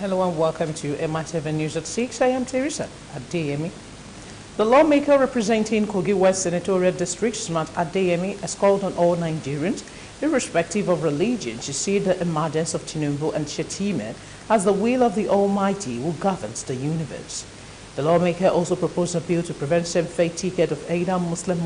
Hello and welcome to Mitv News at 6. I am Teresa Adeyemi. The lawmaker representing Kogi West Senatorial District, Smart Adeyemi, has called on all Nigerians, irrespective of religion, to see the emergence of Tinubu and Shettima as the will of the Almighty who governs the universe. The lawmaker also proposed a bill to prevent same-faith ticket of either Muslim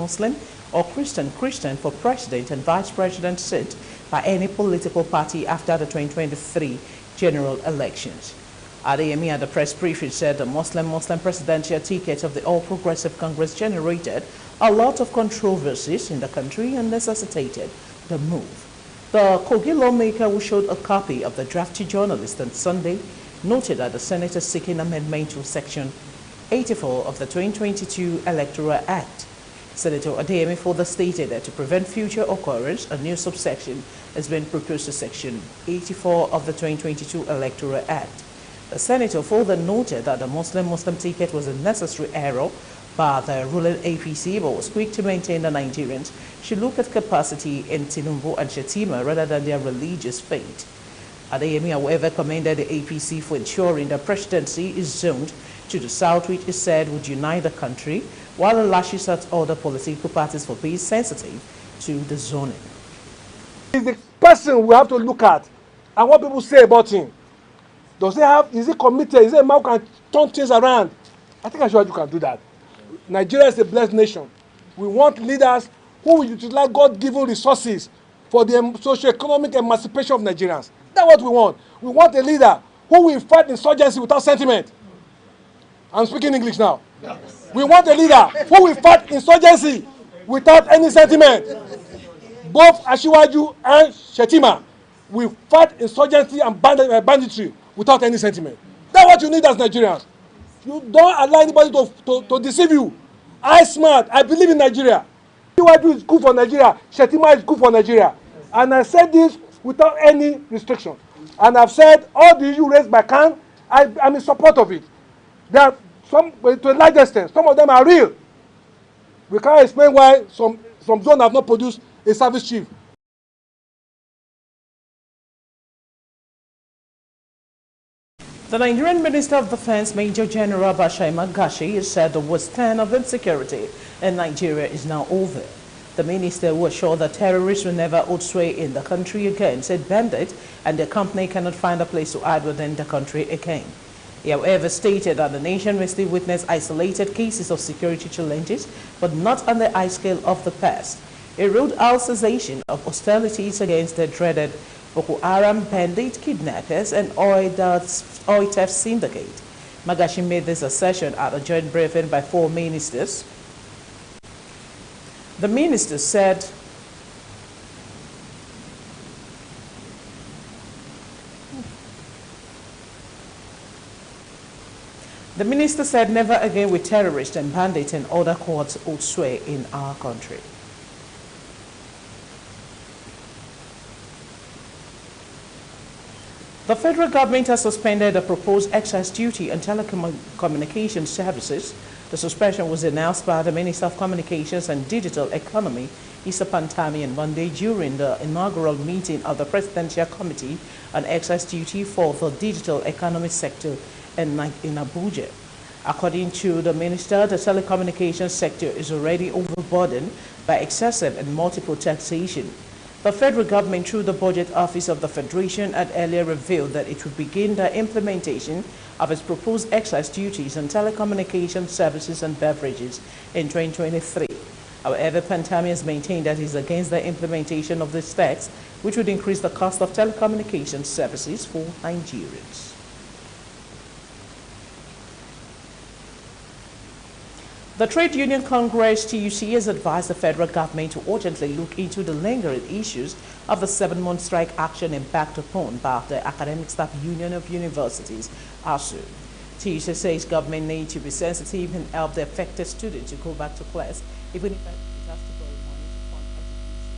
or Christian for president and vice president seat by any political party after the 2023 general elections. Adeyemi at the press briefing said the Muslim presidential ticket of the All Progressive Congress generated a lot of controversies in the country and necessitated the move. The Kogi lawmaker, who showed a copy of the draft to journalists on Sunday, noted that the Senate is seeking amendment to Section 84 of the 2022 Electoral Act. Senator Adeyemi further stated that to prevent future occurrence, a new subsection has been proposed to Section 84 of the 2022 Electoral Act. The senator further noted that the Muslim ticket was a necessary error by the ruling APC, but was quick to maintain that Nigerians should look at capacity in Tinubu and Shettima rather than their religious faith. Adeyemi, however, commended the APC for ensuring the presidency is zoned to the south, which he said would unite the country, while he lashes at other political parties for being sensitive to the zoning. He's the person we have to look at and what people say about him. Is he committed? Is he a man who can turn things around? I think I'm sure you can do that. Nigeria is a blessed nation. We want leaders who will utilize God-given resources for the socio-economic emancipation of Nigerians. That's what we want. We want a leader who will fight insurgency without sentiment. I'm speaking English now. Yes. We want a leader who will fight insurgency without any sentiment. Both Asiwaju and Shettima will fight insurgency and banditry without any sentiment. That's what you need as Nigerians. You don't allow anybody to deceive you. I smart. I believe in Nigeria. Asiwaju is good for Nigeria. Shettima is good for Nigeria. And I said this without any restriction. And I've said all the issues raised by Khan, I'm in support of it. There are some, to a large extent, some of them are real. We can't explain why some zones have not produced a service chief. The Nigerian Minister of Defense, Major General Bashaima Gashi, has said the worst turn of insecurity in Nigeria is now over. The minister, who assured that terrorists will never hold sway in the country again, said bandits and their company cannot find a place to hide within the country again. He, however, stated that the nation may still witness isolated cases of security challenges, but not on the high scale of the past. He ruled out cessation of hostilities against the dreaded Boko Haram bandit kidnappers and oil theft syndicate. Magashi made this assertion at a joint briefing by four ministers. The minister said never again will terrorists and bandits and other cohorts hold sway in our country. The federal government has suspended the proposed excise duty on telecommunications services. The suspension was announced by the Minister of Communications and Digital Economy, Issa Pantami, on Monday during the inaugural meeting of the Presidential Committee on Excise Duty for the Digital Economy Sector in Abuja. According to the minister, the telecommunications sector is already overburdened by excessive and multiple taxation. The federal government, through the Budget Office of the Federation, had earlier revealed that it would begin the implementation of its proposed excise duties on telecommunications services and beverages in 2023. However, Pantami has maintained that he is against the implementation of this tax, which would increase the cost of telecommunications services for Nigerians. The Trade Union Congress, TUC, has advised the federal government to urgently look into the lingering issues of the 7-month strike action embarked upon by the Academic Staff Union of Universities, ASU. TUC says government needs to be sensitive and help the affected students to go back to class, even if it has to borrow money to fund education.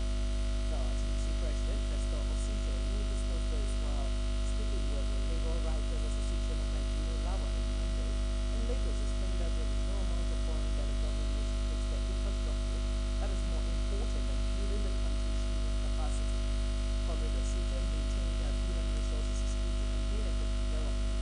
The TUC president, Mr. Osita, who discussed this while speaking with the Labour Writers Association of Nigeria, Lawa, on Monday, in Lagos, explained that there is no amount of money that the government needs to fix the infrastructure that is more important than building the country's human capacity. Comrade Osita maintained that human resources is key to contain economic development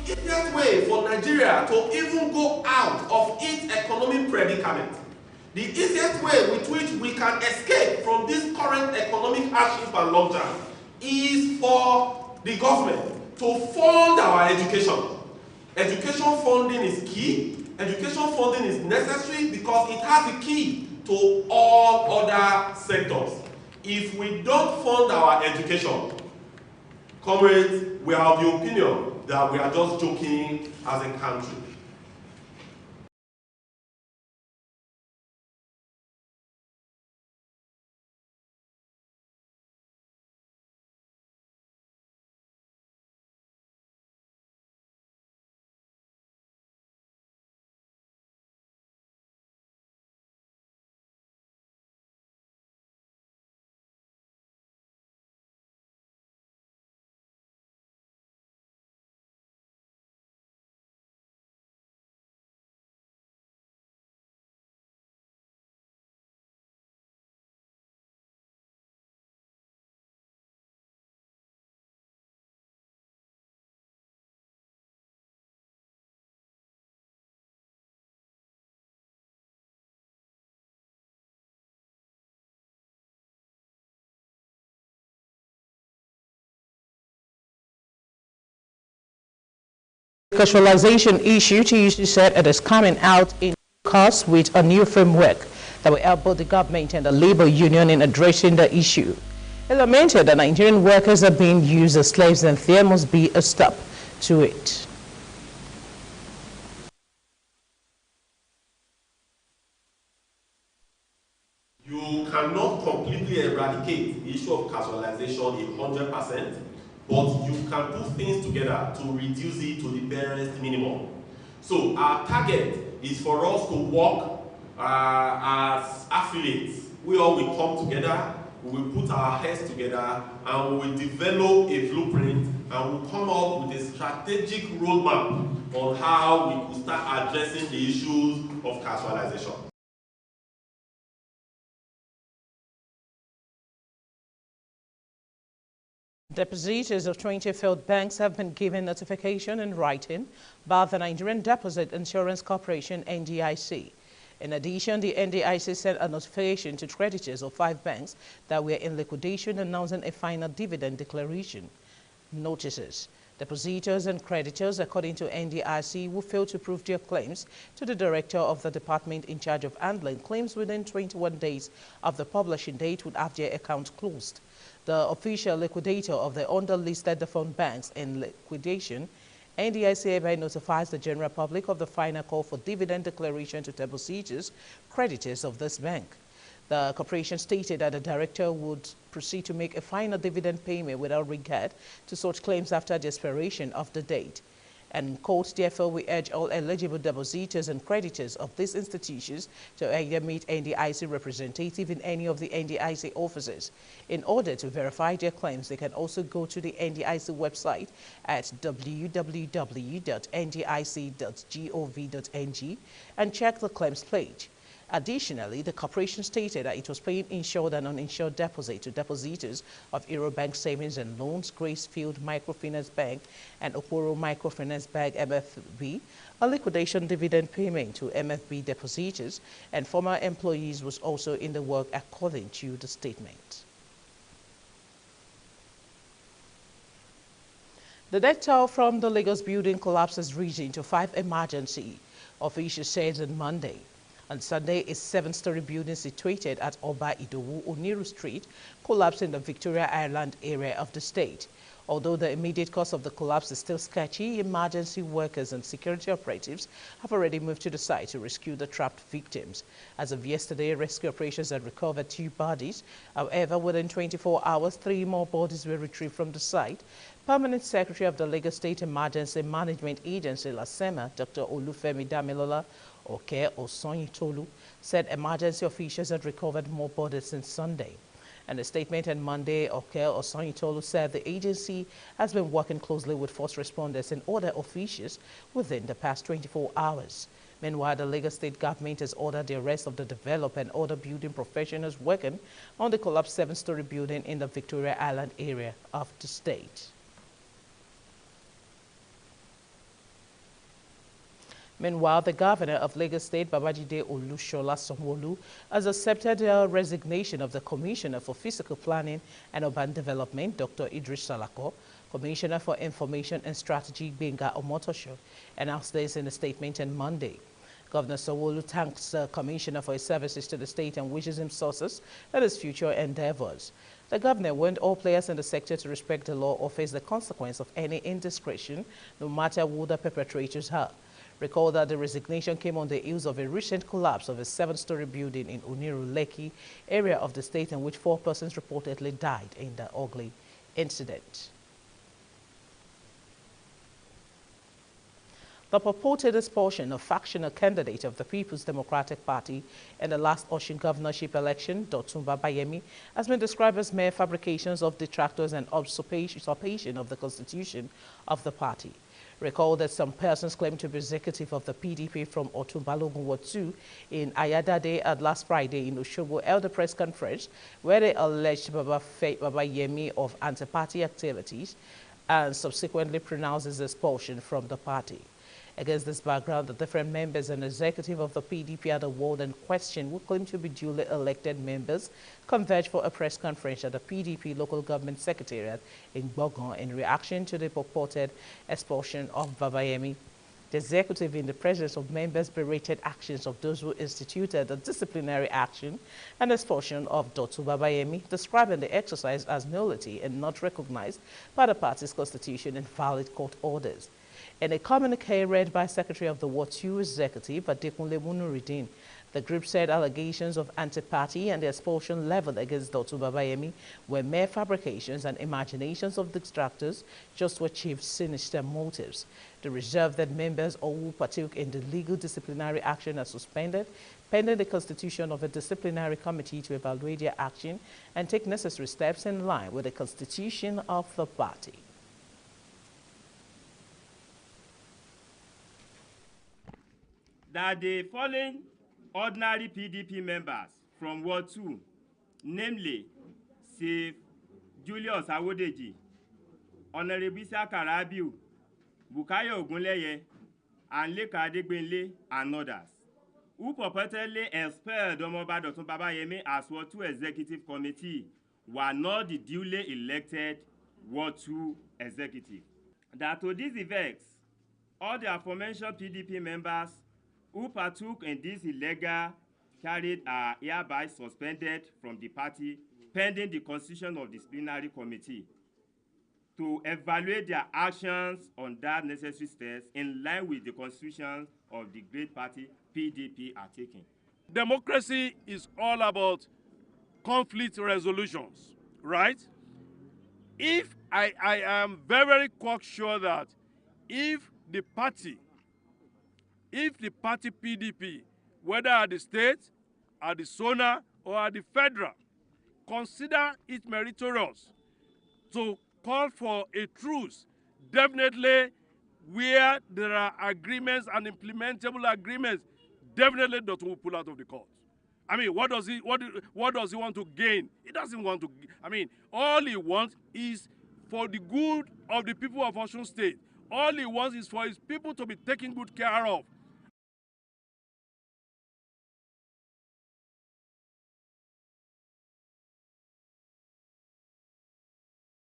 easiest way for Nigeria to even go out of its economic predicament, the easiest way with which we can escape from this current economic hardship and lockdown is for the government to fund our education. Education funding is key. Education funding is necessary because it has the key to all other sectors. If we don't fund our education, comrades, we are of the opinion that we are just joking as a country. Casualization issue, TUC said it is coming out in course with a new framework that will help both the government and the labor union in addressing the issue. It lamented that Nigerian workers are being used as slaves and there must be a stop to it. You cannot completely eradicate the issue of casualization 100%, but you can put things together to reduce it to the barest minimum. So our target is for us to work as affiliates. We all will come together, we will put our heads together, and we will develop a blueprint, and we'll come up with a strategic roadmap on how we could start addressing the issues of casualization. Depositors of 20 failed banks have been given notification in writing by the Nigerian Deposit Insurance Corporation, NDIC. In addition, the NDIC sent a notification to creditors of 5 banks that were in liquidation announcing a final dividend declaration. Notices. Depositors and creditors, according to NDIC, who failed to prove their claims to the director of the department in charge of handling claims within 21 days of the publishing date would have their accounts closed. The official liquidator of the underlisted defunct banks in liquidation, NDIC hereby notifies the general public of the final call for dividend declaration to depositors, creditors of this bank. The corporation stated that the director would proceed to make a final dividend payment without regard to such claims after the expiration of the date. And quote, therefore, we urge all eligible depositors and creditors of these institutions to either meet NDIC representative in any of the NDIC offices. In order to verify their claims, they can also go to the NDIC website at www.ndic.gov.ng and check the claims page. Additionally, the corporation stated that it was paying insured and uninsured deposit to depositors of Eurobank Savings and Loans, Gracefield Microfinance Bank, and Okoro Microfinance Bank MFB, a liquidation dividend payment to MFB depositors, and former employees was also in the work according to the statement. The death toll from the Lagos building collapse has risen to 5 emergency, officials said on Monday. On Sunday, a 7-story building situated at Oba Idowu Oniru Street collapsed in the Victoria Island area of the state. Although the immediate cause of the collapse is still sketchy, emergency workers and security operatives have already moved to the site to rescue the trapped victims. As of yesterday, rescue operations had recovered 2 bodies. However, within 24 hours, 3 more bodies were retrieved from the site. Permanent Secretary of the Lagos State Emergency Management Agency, LASEMA, Dr. Olufemi Damilola Oke Osonyitolu, said emergency officials had recovered more bodies since Sunday. In a statement on Monday, Oke Osonyitolu said the agency has been working closely with first responders and other officials within the past 24 hours. Meanwhile, the Lagos State government has ordered the arrest of the developer and other building professionals working on the collapsed 7-story building in the Victoria Island area of the state. Meanwhile, the governor of Lagos State, Babajide Olushola Sanwo-Olu, has accepted the resignation of the Commissioner for Physical Planning and Urban Development, Dr. Idris Salako, Commissioner for Information and Strategy, Benga Omotosho, announced this in a statement on Monday. Governor Sanwo-Olu thanks the Commissioner for his services to the state and wishes him success in his future endeavors. The governor warned all players in the sector to respect the law or face the consequence of any indiscretion, no matter who the perpetrators are. Recall that the resignation came on the heels of a recent collapse of a 7-story building in Oniru, Lekki area of the state in which 4 persons reportedly died in the ugly incident. The purported expulsion of factional candidate of the People's Democratic Party in the last Osun governorship election, Dotun Babayemi, has been described as mere fabrications of detractors and usurpation of the constitution of the party. Recall that some persons claimed to be executive of the PDP from Otun Balogun Ward 2 in Ayadade at last Friday in Osogbo held a press conference where they alleged Babayemi of anti-party activities and subsequently pronounced his expulsion from the party. Against this background, the different members and executive of the PDP at the ward in question, who claim to be duly elected members, converged for a press conference at the PDP local government secretariat in Bogon in reaction to the purported expulsion of Babayemi. The executive, in the presence of members, berated actions of those who instituted the disciplinary action and expulsion of Dr. Babayemi, describing the exercise as nullity and not recognized by the party's constitution and valid court orders. In a communique read by Secretary of the Ward 2 Executive, Adekunle Munuruddin, the group said allegations of anti-party and the expulsion leveled against Dr. Babayemi were mere fabrications and imaginations of distractors just to achieve sinister motives. They reserved that members all who partook in the legal disciplinary action are suspended, pending the constitution of a disciplinary committee to evaluate their action and take necessary steps in line with the constitution of the party. That the following ordinary PDP members from Ward 2, namely Sir Julius Awodeji, Honorable Isaka Rabiu, Bukayo Ogunleye, and Leka Adegbenle, and others, who purportedly expelled Omoba Dotun Babayemi as Ward 2 Executive Committee, were not the duly elected Ward 2 Executive. That to these effects, all the aforementioned PDP members who partook in this illegal carried are hereby suspended from the party pending the constitution of the disciplinary committee to evaluate their actions on that necessary steps in line with the constitution of the great party PDP are taking. Democracy is all about conflict resolutions, right? If I am very quite sure that if the party PDP, whether at the state, at the zona, or at the federal, consider it meritorious to call for a truce, definitely where there are agreements and implementable agreements, definitely Dr. will pull out of the court. I mean, what does he want to gain? He doesn't want to. I mean, all he wants is for the good of the people of Osun State. All he wants is for his people to be taken good care of.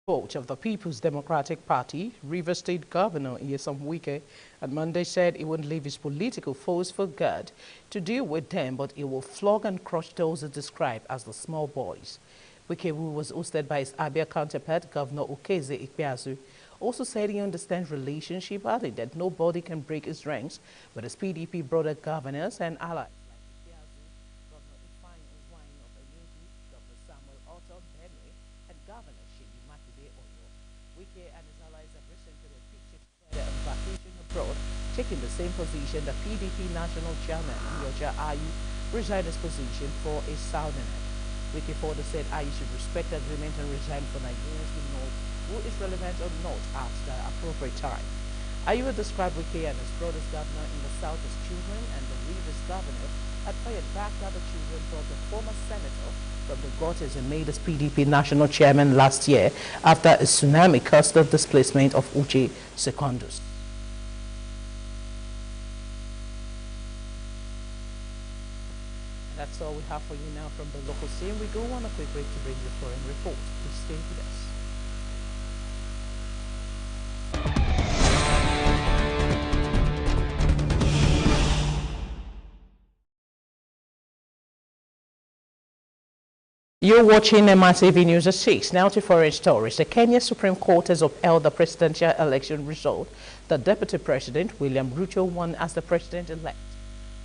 Vote of the People's Democratic Party, Rivers State Governor Nyesom Wike, on Monday said he wouldn't leave his political foes for good to deal with them, but he will flog and crush those he described as the small boys. Wike, who was hosted by his Abia counterpart, Governor Okeze Ikpeazu, also said he understands relationship, adding that nobody can break his ranks with his PDP brother governors and allies. Taking the same position, the PDP National Chairman, Yoja Ayu, resigned his position for a southern. Wike further said Ayu should respect the agreement and resign for Nigerians to know who is relevant or not at the appropriate time. Ayu described Wike and his brother's governor in the south as children, and the Rivers governor had fired back that the children brought the former senator from the gutters and made his PDP National Chairman last year after a tsunami caused the displacement of Uche Secondus. That's all we have for you now from the local scene. We go on a quick break to bring you a foreign report. Please stay with us. You're watching Mitv News at 6. Now to foreign stories. The Kenya Supreme Court has upheld the presidential election result. The Deputy President, William Ruto, won as the president-elect.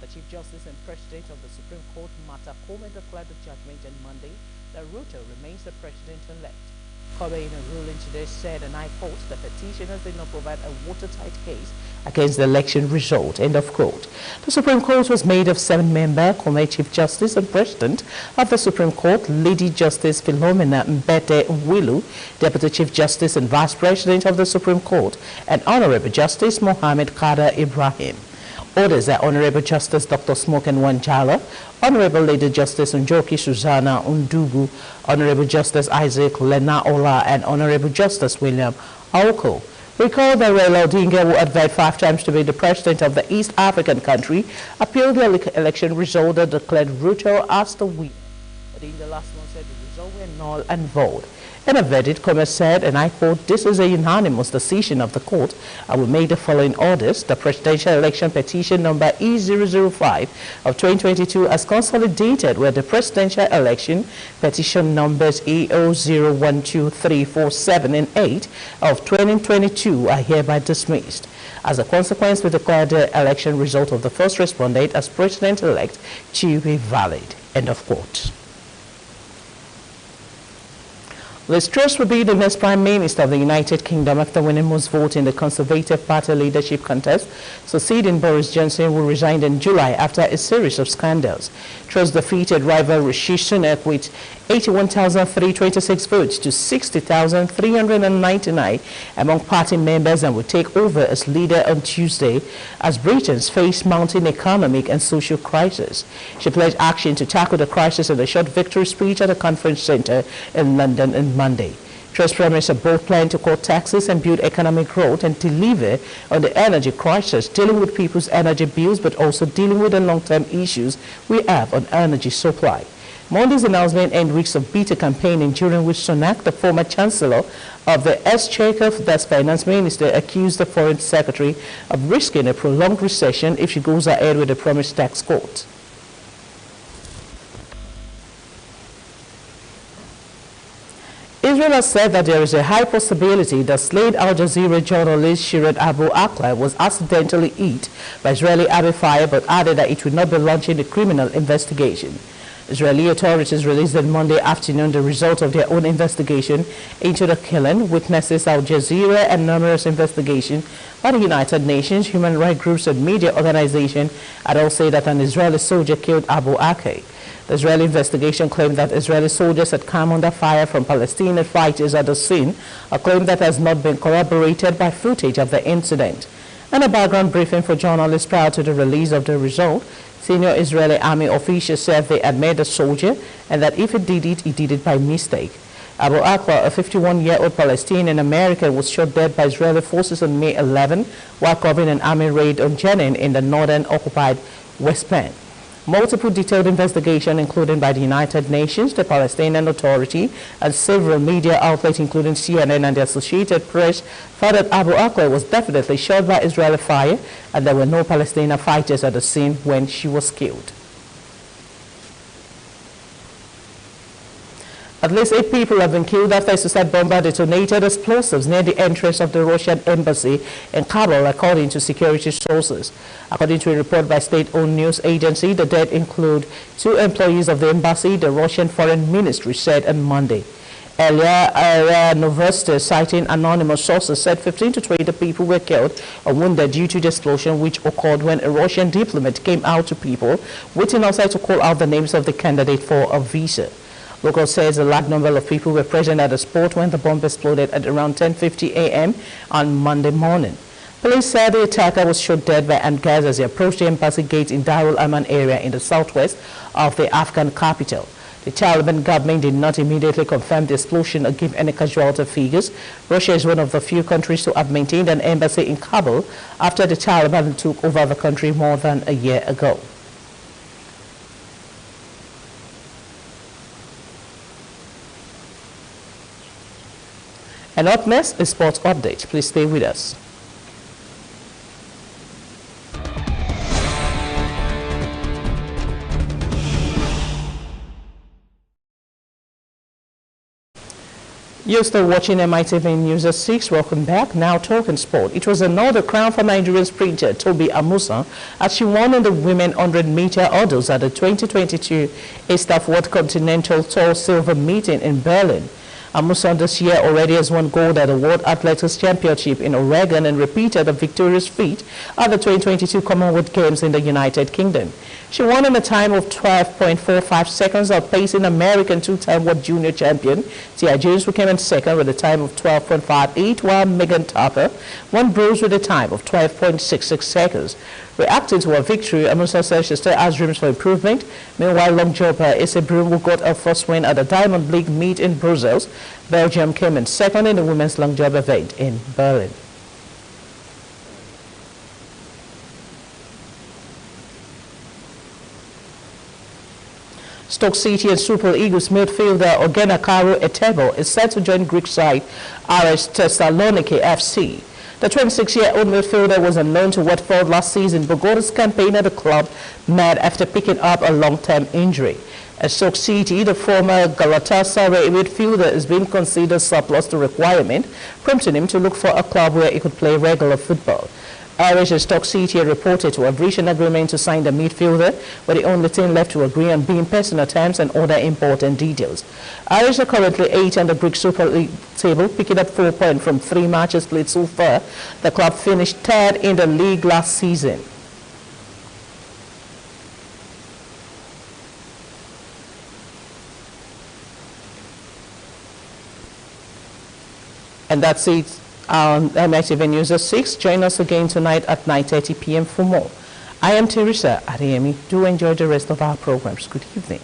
The Chief Justice and President of the Supreme Court, Martha Koome, declared the judgment on Monday that Ruto remains the president-elect. Koome, in a ruling today, said, and I quote, the petitioners did not provide a watertight case against the election result, end of quote. The Supreme Court was made of 7-member Koome, Chief Justice and President of the Supreme Court, Lady Justice Philomena Mbete Mwilu, Deputy Chief Justice and Vice President of the Supreme Court, and Honorable Justice Mohammed Kader Ibrahim. Others are Honorable Justice Dr. Smoken Wanjala, Honorable Lady Justice Njoki Susanna Undugu, Honorable Justice Isaac Lenaola, and Honorable Justice William Aoko. Recall that Raila Odinga, who had vied 5 times to be the president of the East African country, appealed the election result that declared Ruto as the winner. Odinga last month said the result were null and void. In a verdict, Koome said, and I quote, this is a unanimous decision of the court. I will make the following orders. The presidential election petition number E005 of 2022 as consolidated with the presidential election petition numbers E0012347 and 8 of 2022 are hereby dismissed. As a consequence, we declare the election result of the first respondent as president-elect to be valid. End of quote. Liz Truss will be the next Prime Minister of the United Kingdom after winning most votes in the Conservative Party leadership contest, succeeding Boris Johnson, who resigned in July after a series of scandals. Truss defeated rival Rishi Sunak with 81,326 votes to 60,399 among party members and will take over as leader on Tuesday as Britons face mounting economic and social crisis. She pledged action to tackle the crisis in a short victory speech at a conference centre in London on Monday. Truss promised a bold plan to cut taxes and build economic growth and deliver on the energy crisis, dealing with people's energy bills, but also dealing with the long-term issues we have on energy supply. Monday's announcement ended weeks of bitter campaigning during which Sunak, the former Chancellor of the Exchequer, that's Finance Minister, accused the Foreign Secretary of risking a prolonged recession if she goes ahead with the promised tax cut. Israel has said that there is a high possibility that slain Al Jazeera journalist Shirat Abu Akleh was accidentally hit by Israeli Army fire, but added that it would not be launching a criminal investigation. Israeli authorities released on Monday afternoon the result of their own investigation into the killing. Witnesses Al Jazeera and numerous investigations by the United Nations, human rights groups and media organizations had all said that an Israeli soldier killed Abu Akleh. The Israeli investigation claimed that Israeli soldiers had come under fire from Palestinian fighters at the scene, a claim that has not been corroborated by footage of the incident. In a background briefing for journalists prior to the release of the result, senior Israeli army officials said they had met a soldier and that if he did it by mistake. Abu Akleh, a 51-year-old Palestinian American, was shot dead by Israeli forces on May 11 while covering an army raid on Jenin in the northern occupied West Bank. Multiple detailed investigation, including by the United Nations, the Palestinian Authority, and several media outlets, including CNN and the Associated Press, found that Abu Akleh was definitely shot by Israeli fire, and there were no Palestinian fighters at the scene when she was killed. At least 8 people have been killed after a suicide bomber detonated explosives near the entrance of the Russian embassy in Kabul, according to security sources. According to a report by state-owned news agency, the dead include 2 employees of the embassy, the Russian Foreign Ministry said on Monday. Earlier, Novosti, citing anonymous sources, said 15 to 20 people were killed or wounded due to the explosion, which occurred when a Russian diplomat came out to people waiting outside to call out the names of the candidate for a visa. Local says a large number of people were present at the spot when the bomb exploded at around 10:50 a.m. on Monday morning. Police said the attacker was shot dead by hand gas as he approached the embassy gate in Darul Aman area in the southwest of the Afghan capital. The Taliban government did not immediately confirm the explosion or give any casualty figures. Russia is one of the few countries to have maintained an embassy in Kabul after the Taliban took over the country more than a year ago. And up next, a sports update. Please stay with us. You're still watching Mitv News at 6. Welcome back. Now talking sport. It was another crown for Nigerian sprinter Toby Amusan as she won in the women 100-meter hurdles at the 2022 ISTAF World Continental Tour Silver Meeting in Berlin. Amusan this year already has won gold at the World Athletics Championship in Oregon and repeated a victorious feat at the 2022 Commonwealth Games in the United Kingdom. She won in a time of 12.45 seconds, outpacing American two-time world junior champion Tia James, who came in second with a time of 12.58, while Megan Tapper won bronze with a time of 12.66 seconds. Reacting to her victory, Amusan said she still has dreams for improvement. Meanwhile, long jumper Issa Broom, who got her first win at the Diamond League meet in Brussels, Belgium, came in second in the women's long jump event in Berlin. Stoke City and Super Eagles midfielder Ogenakaro Etebo is set to join Greek side RS Thessaloniki FC. The 26-year-old midfielder was unknown to Watford last season, but got his campaign at the club mad after picking up a long-term injury. At Stoke City, the former Galatasaray midfielder is being considered surplus to requirement, prompting him to look for a club where he could play regular football. Irish and Stoke City are reported to have reached an agreement to sign the midfielder, but the only thing left to agree on being personal terms and other important details. Irish are currently 8th on the Greek Super League table, picking up 4 points from 3 matches played so far. The club finished 3rd in the league last season. And that's it on Mitv News at 6. Join us again tonight at 9:30 p.m. for more. I am Teresa Adeyemi. Do enjoy the rest of our programs. Good evening.